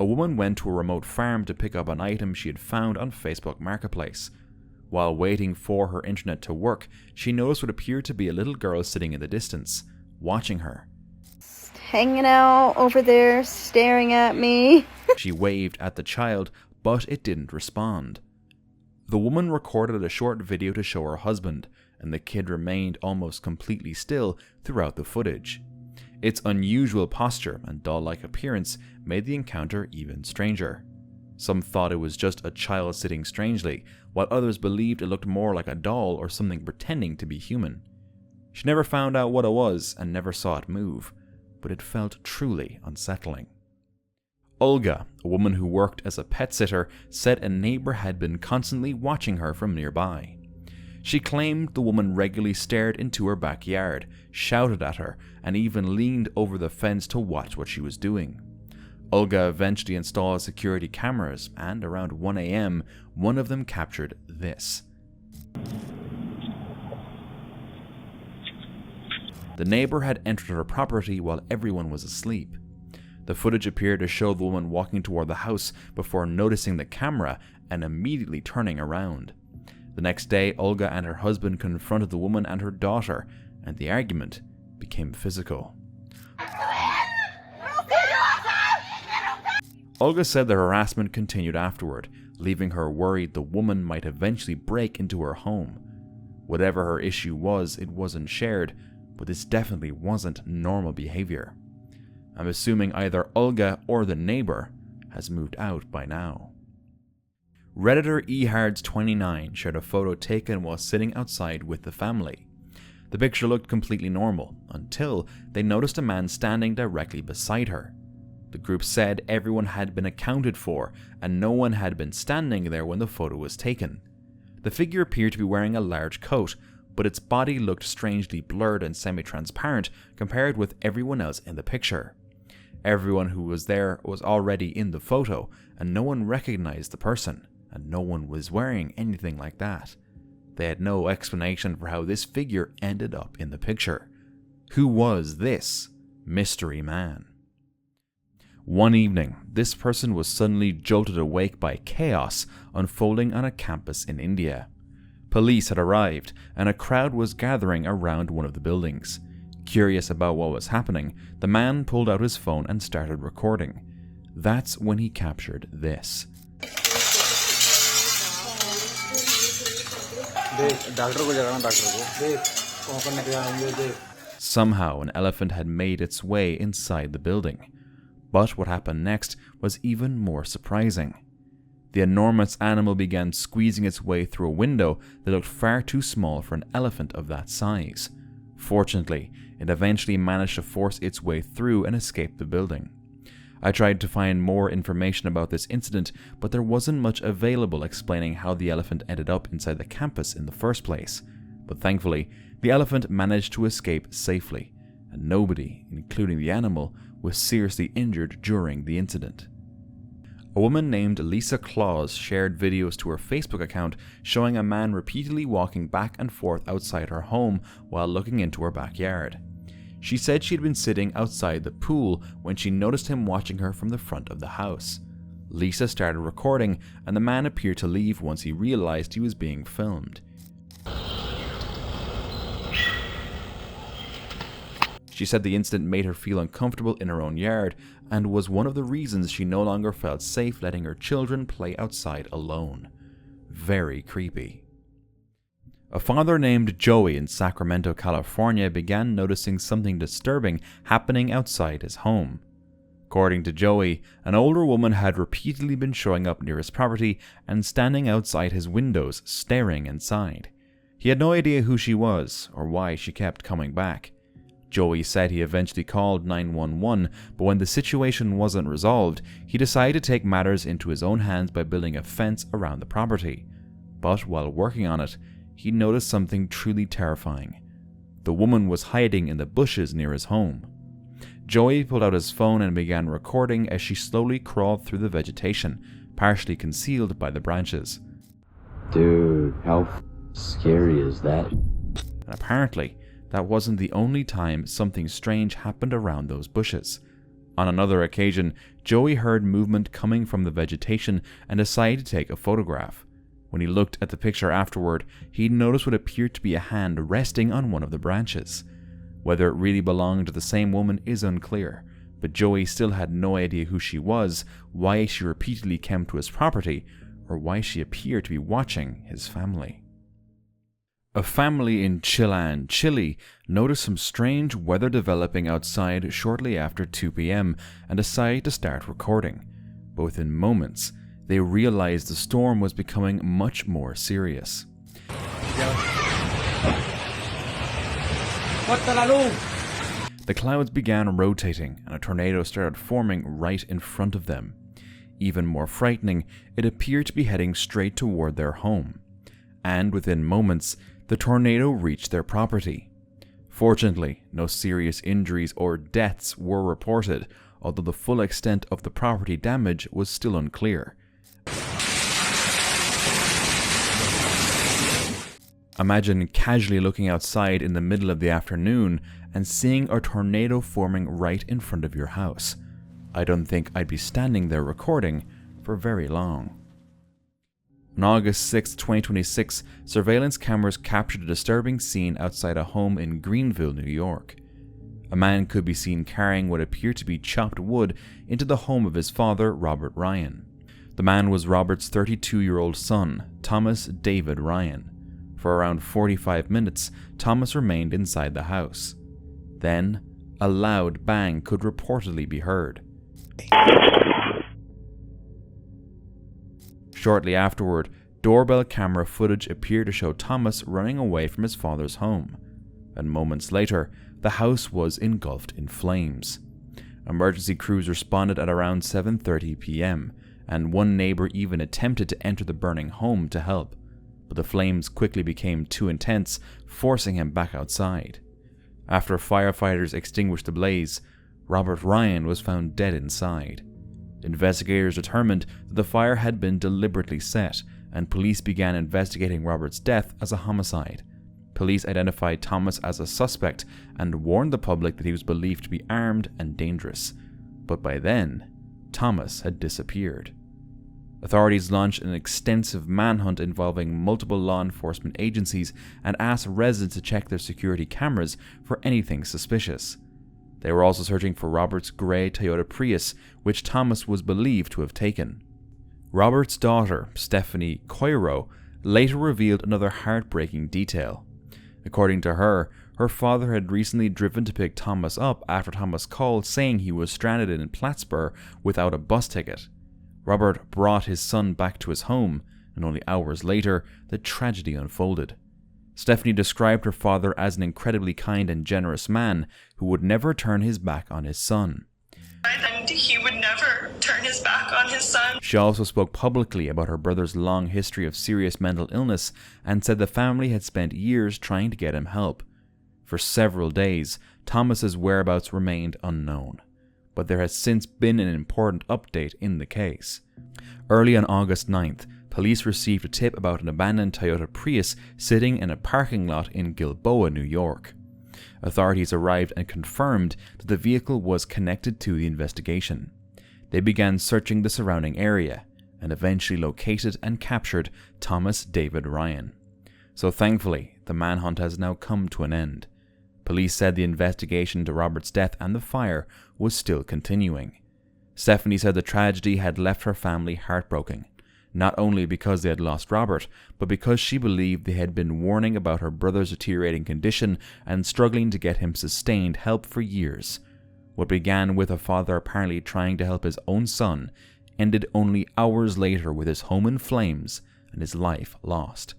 a woman went to a remote farm to pick up an item she had found on Facebook Marketplace. While waiting for her internet to work, she noticed what appeared to be a little girl sitting in the distance, watching her. Hanging out over there, staring at me. She waved at the child, but it didn't respond. The woman recorded a short video to show her husband, and the kid remained almost completely still throughout the footage. Its unusual posture and doll-like appearance made the encounter even stranger. Some thought it was just a child sitting strangely, while others believed it looked more like a doll or something pretending to be human. She never found out what it was and never saw it move, but it felt truly unsettling. Olga, a woman who worked as a pet sitter, said a neighbor had been constantly watching her from nearby. She claimed the woman regularly stared into her backyard, shouted at her, and even leaned over the fence to watch what she was doing. Olga eventually installed security cameras, and around 1 a.m., one of them captured this. The neighbor had entered her property while everyone was asleep. The footage appeared to show the woman walking toward the house before noticing the camera and immediately turning around. The next day, Olga and her husband confronted the woman and her daughter, and the argument became physical. Olga said the harassment continued afterward, leaving her worried the woman might eventually break into her home. Whatever her issue was, it wasn't shared, but this definitely wasn't normal behavior. I'm assuming either Olga or the neighbor has moved out by now. Redditor ehards29 shared a photo taken while sitting outside with the family. The picture looked completely normal, until they noticed a man standing directly beside her. The group said everyone had been accounted for, and no one had been standing there when the photo was taken. The figure appeared to be wearing a large coat, but its body looked strangely blurred and semi-transparent compared with everyone else in the picture. Everyone who was there was already in the photo, and no one recognized the person, and no one was wearing anything like that. They had no explanation for how this figure ended up in the picture. Who was this mystery man? One evening, this person was suddenly jolted awake by chaos unfolding on a campus in India. Police had arrived, and a crowd was gathering around one of the buildings. Curious about what was happening, the man pulled out his phone and started recording. That's when he captured this. Somehow an elephant had made its way inside the building. But what happened next was even more surprising. The enormous animal began squeezing its way through a window that looked far too small for an elephant of that size. Fortunately, it eventually managed to force its way through and escape the building. I tried to find more information about this incident, but there wasn't much available explaining how the elephant ended up inside the campus in the first place. But thankfully, the elephant managed to escape safely, and nobody, including the animal, was seriously injured during the incident. A woman named Lisa Claus shared videos to her Facebook account showing a man repeatedly walking back and forth outside her home while looking into her backyard. She said she had been sitting outside the pool when she noticed him watching her from the front of the house. Lisa started recording, and the man appeared to leave once he realized he was being filmed. She said the incident made her feel uncomfortable in her own yard and was one of the reasons she no longer felt safe letting her children play outside alone. Very creepy. A father named Joey in Sacramento, California began noticing something disturbing happening outside his home. According to Joey, an older woman had repeatedly been showing up near his property and standing outside his windows, staring inside. He had no idea who she was or why she kept coming back. Joey said he eventually called 911, but when the situation wasn't resolved, he decided to take matters into his own hands by building a fence around the property. But while working on it, he noticed something truly terrifying. The woman was hiding in the bushes near his home. Joey pulled out his phone and began recording as she slowly crawled through the vegetation, partially concealed by the branches. Dude, how scary is that? And apparently, that wasn't the only time something strange happened around those bushes. On another occasion, Joey heard movement coming from the vegetation and decided to take a photograph. When he looked at the picture afterward, he noticed what appeared to be a hand resting on one of the branches. Whether it really belonged to the same woman is unclear, but Joey still had no idea who she was, why she repeatedly came to his property, or why she appeared to be watching his family. A family in Chillán, Chile, noticed some strange weather developing outside shortly after 2 p.m. and decided to start recording. But within moments, they realized the storm was becoming much more serious. The clouds began rotating and a tornado started forming right in front of them. Even more frightening, it appeared to be heading straight toward their home. And within moments, the tornado reached their property. Fortunately, no serious injuries or deaths were reported, although the full extent of the property damage was still unclear. Imagine casually looking outside in the middle of the afternoon and seeing a tornado forming right in front of your house. I don't think I'd be standing there recording for very long. On August 6, 2026, surveillance cameras captured a disturbing scene outside a home in Greenville, New York. A man could be seen carrying what appeared to be chopped wood into the home of his father, Robert Ryan. The man was Robert's 32-year-old son, Thomas David Ryan. For around 45 minutes, Thomas remained inside the house. Then, a loud bang could reportedly be heard. Shortly afterward, doorbell camera footage appeared to show Thomas running away from his father's home, and moments later, the house was engulfed in flames. Emergency crews responded at around 7:30 p.m., and one neighbor even attempted to enter the burning home to help, but the flames quickly became too intense, forcing him back outside. After firefighters extinguished the blaze, Robert Ryan was found dead inside. Investigators determined that the fire had been deliberately set, and police began investigating Robert's death as a homicide. Police identified Thomas as a suspect and warned the public that he was believed to be armed and dangerous. But by then, Thomas had disappeared. Authorities launched an extensive manhunt involving multiple law enforcement agencies and asked residents to check their security cameras for anything suspicious. They were also searching for Robert's grey Toyota Prius, which Thomas was believed to have taken. Robert's daughter, Stephanie Coiro, later revealed another heartbreaking detail. According to her, her father had recently driven to pick Thomas up after Thomas called saying he was stranded in Plattsburgh without a bus ticket. Robert brought his son back to his home, and only hours later, the tragedy unfolded. Stephanie described her father as an incredibly kind and generous man who would never turn his back on his son. And he would never turn his back on his son. She also spoke publicly about her brother's long history of serious mental illness and said the family had spent years trying to get him help. For several days, Thomas's whereabouts remained unknown, but there has since been an important update in the case. Early on August 9th, police received a tip about an abandoned Toyota Prius sitting in a parking lot in Gilboa, New York. Authorities arrived and confirmed that the vehicle was connected to the investigation. They began searching the surrounding area and eventually located and captured Thomas David Ryan. So thankfully, the manhunt has now come to an end. Police said the investigation into Robert's death and the fire was still continuing. Stephanie said the tragedy had left her family heartbroken, not only because they had lost Robert, but because she believed they had been warning about her brother's deteriorating condition and struggling to get him sustained help for years. What began with a father apparently trying to help his own son ended only hours later with his home in flames and his life lost.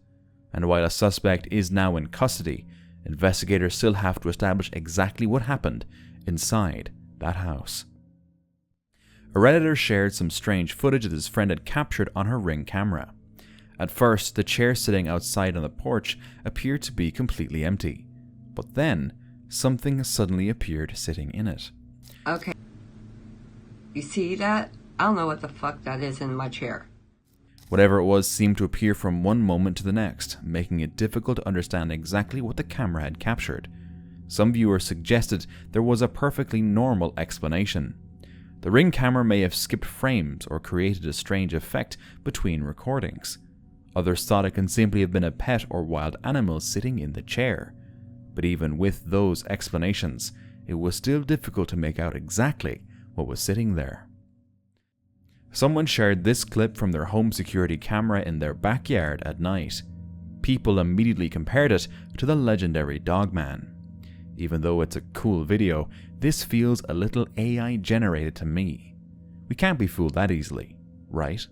And while a suspect is now in custody, investigators still have to establish exactly what happened inside that house. A Redditor shared some strange footage that his friend had captured on her Ring camera. At first, the chair sitting outside on the porch appeared to be completely empty, but then something suddenly appeared sitting in it. Okay. You see that? I don't know what the fuck that is in my chair. Whatever it was seemed to appear from one moment to the next, making it difficult to understand exactly what the camera had captured. Some viewers suggested there was a perfectly normal explanation. The Ring camera may have skipped frames or created a strange effect between recordings. Others thought it can simply have been a pet or wild animal sitting in the chair. But even with those explanations, it was still difficult to make out exactly what was sitting there. Someone shared this clip from their home security camera in their backyard at night. People immediately compared it to the legendary Dogman. Even though it's a cool video, this feels a little AI generated to me. We can't be fooled that easily, right?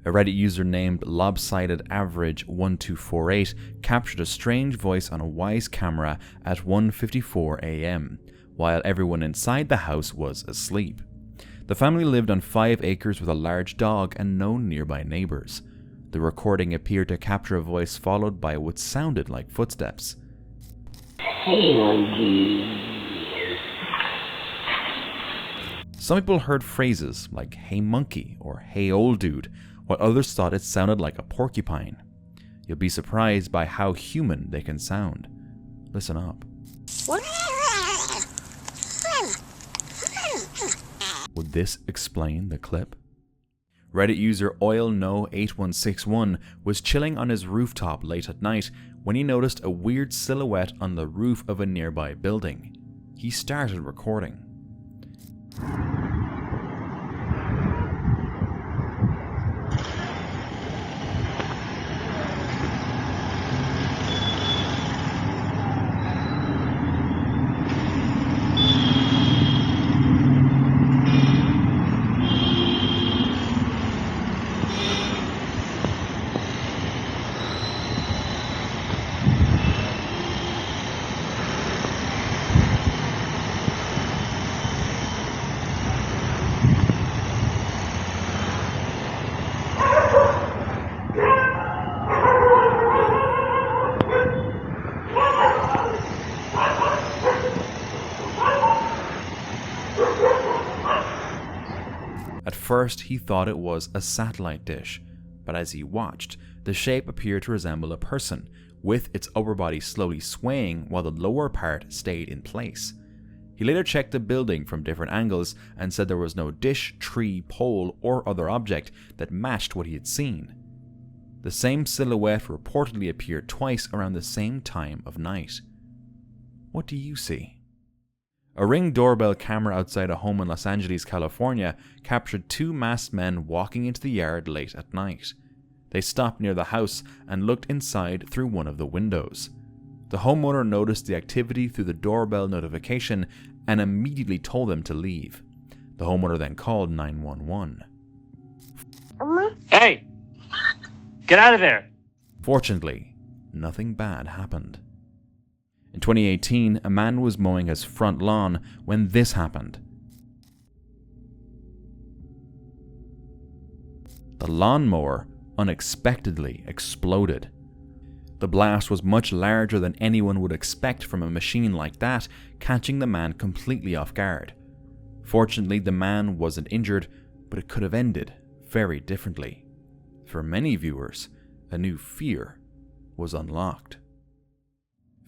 A Reddit user named lopsidedaverage1248 captured a strange voice on a Wise camera at 1:54 a.m. while everyone inside the house was asleep. The family lived on 5 acres with a large dog and no nearby neighbors. The recording appeared to capture a voice followed by what sounded like footsteps. Some people heard phrases like "hey monkey" or "hey old dude," while others thought it sounded like a porcupine. You'll be surprised by how human they can sound. Listen up. Would this explain the clip? Reddit user OilNo8161 was chilling on his rooftop late at night when he noticed a weird silhouette on the roof of a nearby building. He started recording. At first, he thought it was a satellite dish, but as he watched, the shape appeared to resemble a person, with its upper body slowly swaying while the lower part stayed in place. He later checked the building from different angles and said there was no dish, tree, pole, or other object that matched what he had seen. The same silhouette reportedly appeared twice around the same time of night. What do you see? A Ring doorbell camera outside a home in Los Angeles, California, captured 2 masked men walking into the yard late at night. They stopped near the house and looked inside through one of the windows. The homeowner noticed the activity through the doorbell notification and immediately told them to leave. The homeowner then called 911. Hey! Get out of there! Fortunately, nothing bad happened. In 2018, a man was mowing his front lawn when this happened. The lawnmower unexpectedly exploded. The blast was much larger than anyone would expect from a machine like that, catching the man completely off guard. Fortunately, the man wasn't injured, but it could have ended very differently. For many viewers, a new fear was unlocked.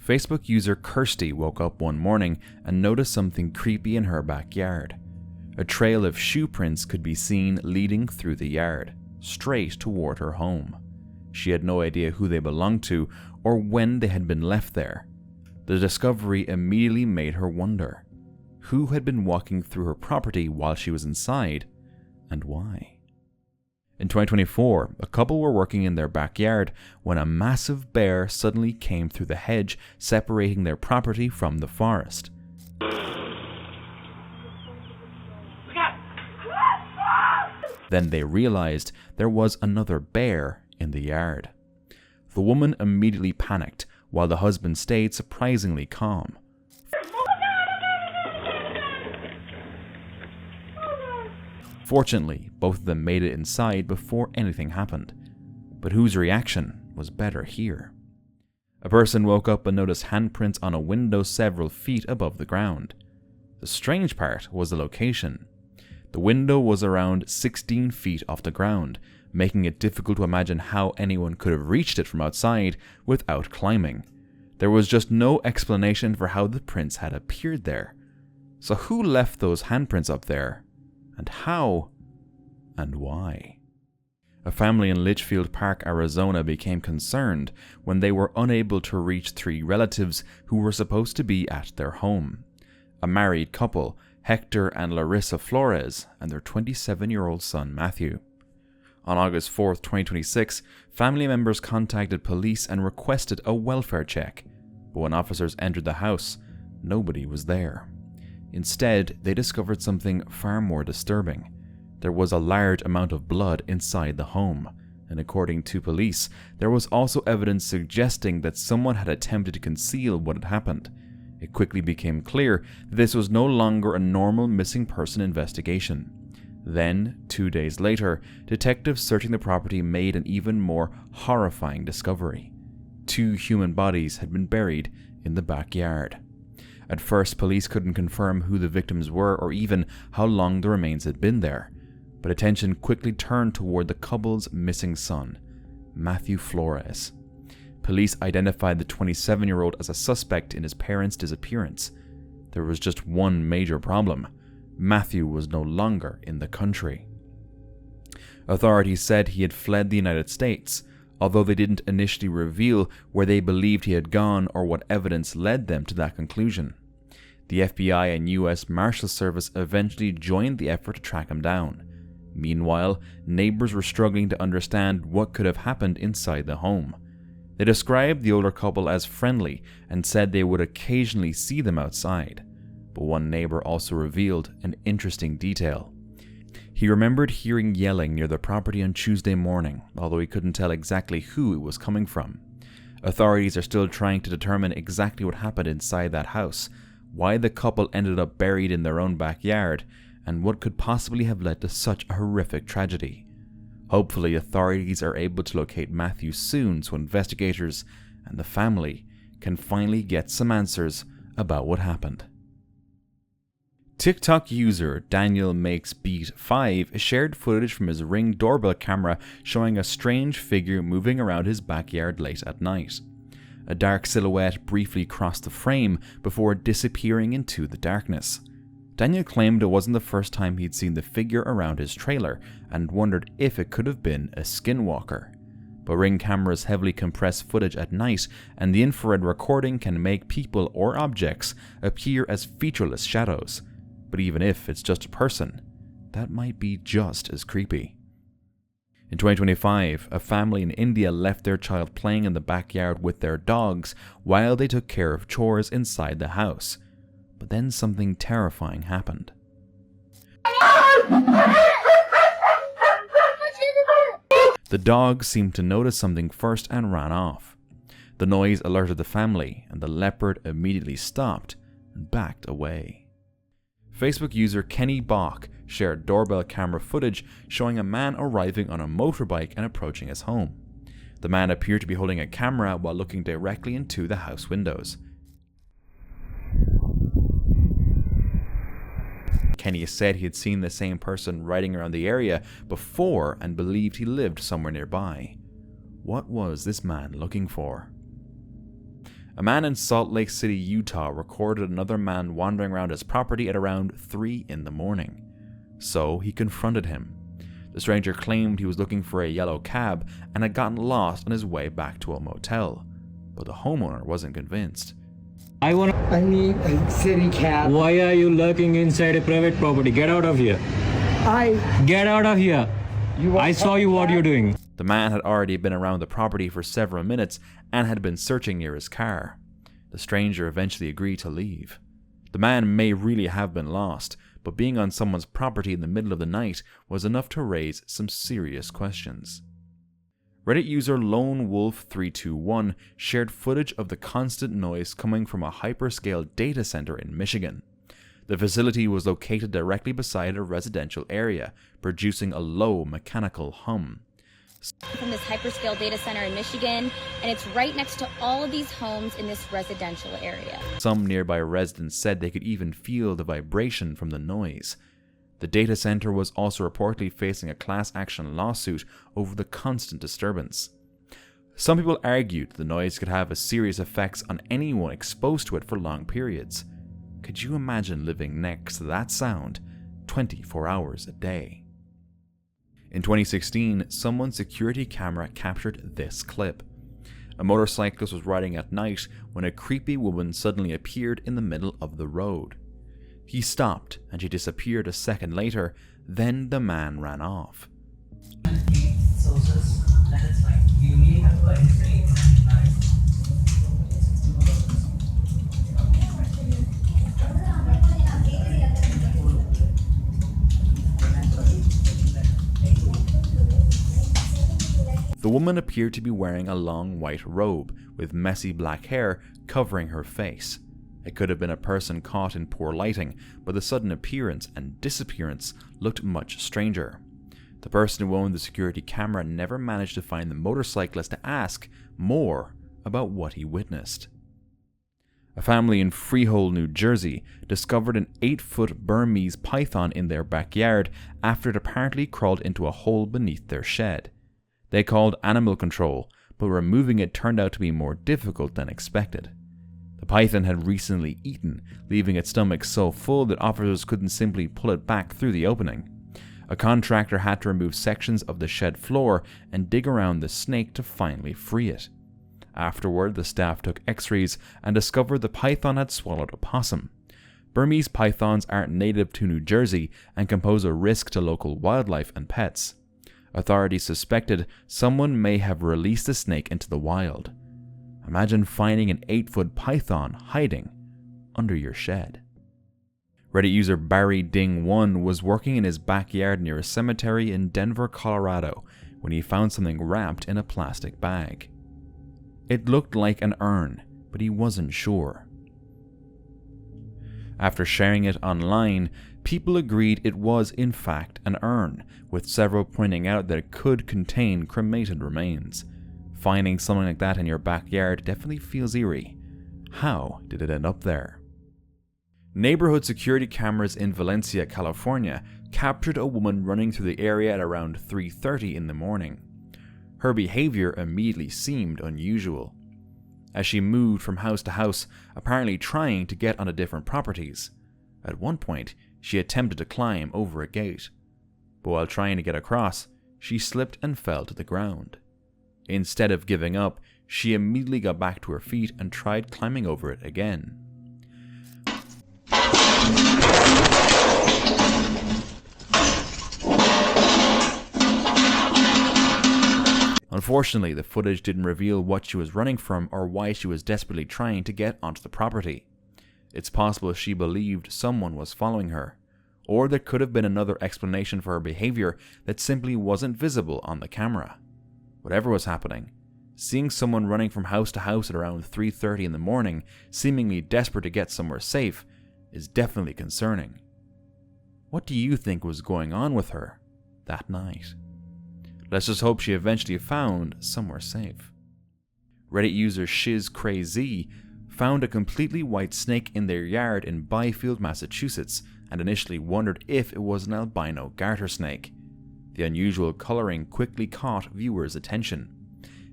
Facebook user Kirsty woke up one morning and noticed something creepy in her backyard. A trail of shoe prints could be seen leading through the yard, straight toward her home. She had no idea who they belonged to or when they had been left there. The discovery immediately made her wonder who had been walking through her property while she was inside, and why. In 2024, a couple were working in their backyard when a massive bear suddenly came through the hedge separating their property from the forest. Then they realized there was another bear in the yard. The woman immediately panicked, while the husband stayed surprisingly calm. Fortunately, both of them made it inside before anything happened. But whose reaction was better here? A person woke up and noticed handprints on a window several feet above the ground. The strange part was the location. The window was around 16 feet off the ground, making it difficult to imagine how anyone could have reached it from outside without climbing. There was just no explanation for how the prints had appeared there. So who left those handprints up there? And how? And why? A family in Litchfield Park, Arizona became concerned when they were unable to reach 3 relatives who were supposed to be at their home. A married couple, Hector and Larissa Flores, and their 27-year-old son Matthew. On August 4th, 2026, family members contacted police and requested a welfare check, but when officers entered the house, nobody was there. Instead, they discovered something far more disturbing. There was a large amount of blood inside the home, and according to police, there was also evidence suggesting that someone had attempted to conceal what had happened. It quickly became clear that this was no longer a normal missing person investigation. Then, 2 days later, detectives searching the property made an even more horrifying discovery. 2 human bodies had been buried in the backyard. At first, police couldn't confirm who the victims were or even how long the remains had been there, but attention quickly turned toward the couple's missing son, Matthew Flores. Police identified the 27-year-old as a suspect in his parents' disappearance. There was just one major problem. Matthew was no longer in the country. Authorities said he had fled the United States, although they didn't initially reveal where they believed he had gone or what evidence led them to that conclusion. The FBI and U.S. Marshals Service eventually joined the effort to track him down. Meanwhile, neighbors were struggling to understand what could have happened inside the home. They described the older couple as friendly and said they would occasionally see them outside. But one neighbor also revealed an interesting detail. He remembered hearing yelling near the property on Tuesday morning, although he couldn't tell exactly who it was coming from. Authorities are still trying to determine exactly what happened inside that house, why the couple ended up buried in their own backyard, and what could possibly have led to such a horrific tragedy. Hopefully, authorities are able to locate Matthew soon so investigators and the family can finally get some answers about what happened. TikTok user Daniel Makes Beat 5 shared footage from his Ring doorbell camera showing a strange figure moving around his backyard late at night. A dark silhouette briefly crossed the frame before disappearing into the darkness. Daniel claimed it wasn't the first time he'd seen the figure around his trailer and wondered if it could have been a skinwalker. But Ring cameras heavily compress footage at night, and the infrared recording can make people or objects appear as featureless shadows. But even if it's just a person, that might be just as creepy. In 2025, a family in India left their child playing in the backyard with their dogs while they took care of chores inside the house. But then something terrifying happened. The dog seemed to notice something first and ran off. The noise alerted the family, and the leopard immediately stopped and backed away. Facebook user Kenny Bach shared doorbell camera footage showing a man arriving on a motorbike and approaching his home. The man appeared to be holding a camera while looking directly into the house windows. Kenny said he had seen the same person riding around the area before and believed he lived somewhere nearby. What was this man looking for? A man in Salt Lake City, Utah recorded another man wandering around his property at around 3 in the morning. So he confronted him. The stranger claimed he was looking for a yellow cab and had gotten lost on his way back to a motel. But the homeowner wasn't convinced. I need a city cab. Why are you lurking inside a private property? Get out of here. Get out of here. I saw you what you're doing. The man had already been around the property for several minutes and had been searching near his car. The stranger eventually agreed to leave. The man may really have been lost, but being on someone's property in the middle of the night was enough to raise some serious questions. Reddit user LoneWolf321 shared footage of the constant noise coming from a hyperscale data center in Michigan. The facility was located directly beside a residential area, producing a low mechanical hum. From this hyperscale data center in Michigan, and it's right next to all of these homes in this residential area. Some nearby residents said they could even feel the vibration from the noise. The data center was also reportedly facing a class action lawsuit over the constant disturbance. Some people argued the noise could have serious effects on anyone exposed to it for long periods. Could you imagine living next to that sound 24 hours a day? In 2016, someone's security camera captured this clip. A motorcyclist was riding at night when a creepy woman suddenly appeared in the middle of the road. He stopped and she disappeared a second later, then the man ran off. The woman appeared to be wearing a long white robe with messy black hair covering her face. It could have been a person caught in poor lighting, but the sudden appearance and disappearance looked much stranger. The person who owned the security camera never managed to find the motorcyclist to ask more about what he witnessed. A family in Freehold, New Jersey discovered an 8-foot Burmese python in their backyard after it apparently crawled into a hole beneath their shed. They called animal control, but removing it turned out to be more difficult than expected. The python had recently eaten, leaving its stomach so full that officers couldn't simply pull it back through the opening. A contractor had to remove sections of the shed floor and dig around the snake to finally free it. Afterward, the staff took x-rays and discovered the python had swallowed a possum. Burmese pythons aren't native to New Jersey and can pose a risk to local wildlife and pets. Authorities suspected someone may have released the snake into the wild. Imagine finding an 8-foot python hiding under your shed. Reddit user Barry Ding1 was working in his backyard near a cemetery in Denver, Colorado, when he found something wrapped in a plastic bag. It looked like an urn, but he wasn't sure. After sharing it online, people agreed it was in fact an urn, with several pointing out that it could contain cremated remains. Finding something like that in your backyard definitely feels eerie. How did it end up there? Neighborhood security cameras in Valencia, California captured a woman running through the area at around 3:30 in the morning. Her behavior immediately seemed unusual, as she moved from house to house, apparently trying to get onto different properties. At one point, she attempted to climb over a gate, but while trying to get across, she slipped and fell to the ground. Instead of giving up, she immediately got back to her feet and tried climbing over it again. Unfortunately, the footage didn't reveal what she was running from or why she was desperately trying to get onto the property. It's possible she believed someone was following her, or there could have been another explanation for her behavior that simply wasn't visible on the camera. Whatever was happening, seeing someone running from house to house at around 3:30 in the morning, seemingly desperate to get somewhere safe, is definitely concerning. What do you think was going on with her that night? Let's just hope she eventually found somewhere safe. Reddit user ShizCrazy found a completely white snake in their yard in Byfield, Massachusetts, and initially wondered if it was an albino garter snake. The unusual coloring quickly caught viewers' attention.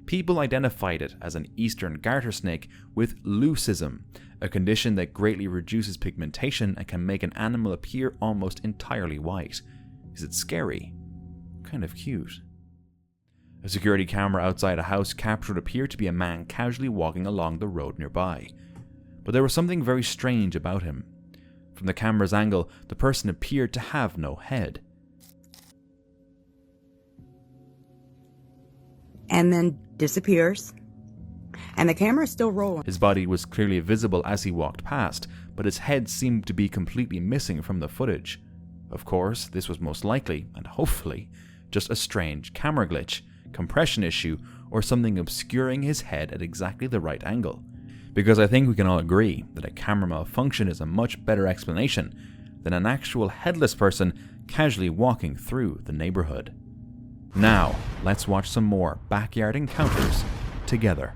People identified it as an eastern garter snake with leucism, a condition that greatly reduces pigmentation and can make an animal appear almost entirely white. Is it scary? Kind of cute. A security camera outside a house captured what appeared to be a man casually walking along the road nearby. But there was something very strange about him. From the camera's angle, the person appeared to have no head. And then disappears. And the camera's still rolling. His body was clearly visible as he walked past, but his head seemed to be completely missing from the footage. Of course, this was most likely, and hopefully, just a strange camera glitch, compression issue, or something obscuring his head at exactly the right angle. Because I think we can all agree that a camera malfunction is a much better explanation than an actual headless person casually walking through the neighborhood. Now, let's watch some more backyard encounters together.